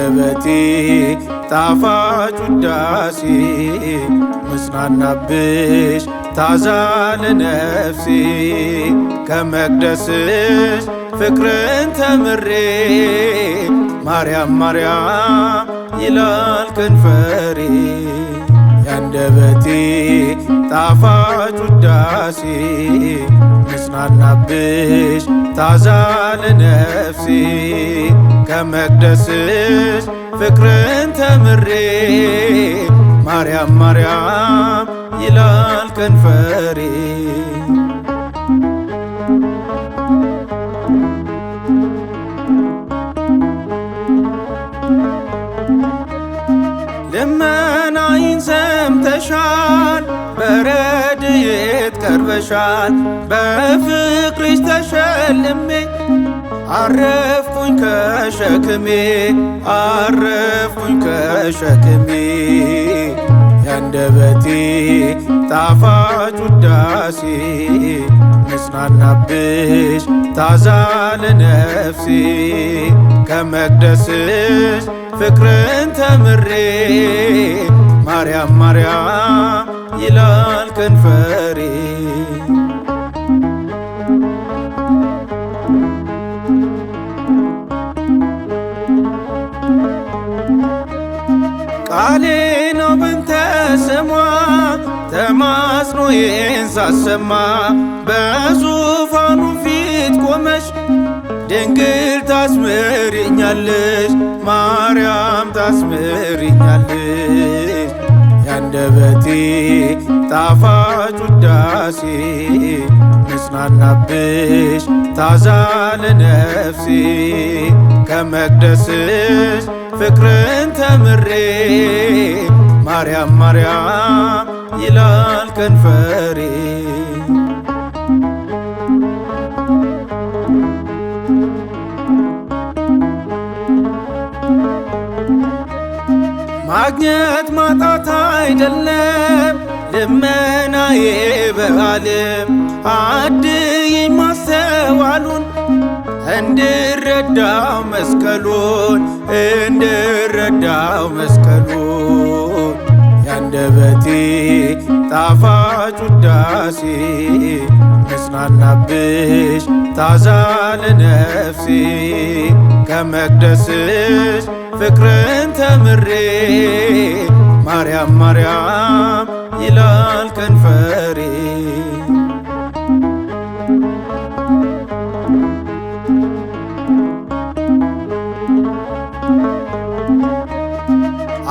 ያንደበቴ ጣፋጭ ውዳሴ ምጽናናብሽ ታዛ ለነፍሴ ከመቅደስሽ ፍቅርን ተምሬ ማርያም ማርያም ይላል ከንፈሬ ያንደበቴ ጣፋጭ ውዳሴ ምጽናናብሽ ታዛ ለነፍሴ ከመቅደስሽ ፍቅርን ተምሬ ማርያም ማርያም ይላል ከንፈሬ ልመናዬን ሰምተሻል በረድኤት ቀርበሻል በፍቅርሽ ተሸልሜ አረፍኩኝ ከሸክሜ አረፍኩኝ ከሸክሜ ያንደበቴ ጣፋጭ ውዳሴ ምጽናናብሽ ታዛ ለነፍሴ ከመቅደስሽ ፍቅርን ተምሬ ማርያም ማርያም ይላል ከንፈሬ ቃሌ ነው በንተ ስሟ ተማጽኖዬን ሳሰማ በዙፋኑ ፊት ቆመሽ ድንግል ታስምሪኛለሽ ማርያም ታስምሪኛለሽ ያንደበቴ ጣፋጭ ውዳሴ ምጽናናብሽ ታዛ ለነፍሴ ከመቅደስሽ ፍቅርን ተምሬ ማርያም ማርያም ይላል ከንፈሬ ማግኘት ማጣት አይደለም ልመናዬ በዓለም አድይኝ ማስተዋሉን እንድረዳው መስቀሉን እንድረዳው መስቀሉን ያንደበቴ ጣፋጭ ውዳሴ ምጽናናብሽ ታዛ ለነፍሴ ከመቅደስሽ ፍቅርን ተምሬ ማርያም ማርያም ይላል ከንፈሬ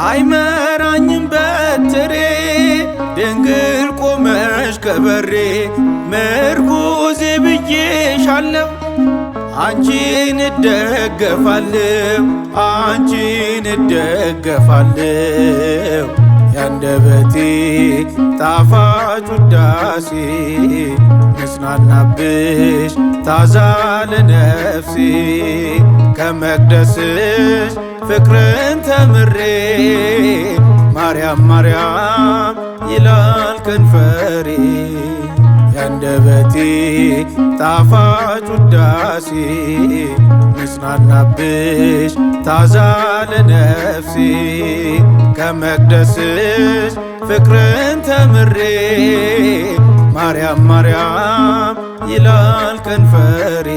አይመራኝም በትሬ ድንግል ቆመሽ ከበሬ ምርኩዜ ብዬሻለሁ አንቺን እደገፋለሁ አንቺን እደገፋለሁ ያንደበቴ ጣፋጭ ውዳሴ ምጽናናብሽ ታዛ ለነፍሴ ከመቅደስሽ ፍቅርን ተምሬ ማርያም ማርያም ይላል ከንፈሬ ያንደበቴ ጣፋጭ ውዳሴ ምጽናናብሽ ታዛ ለነፍሴ ከመቅደስሽ ፍቅርን ተምሬ ማርያም ማርያም ይላል ከንፈሬ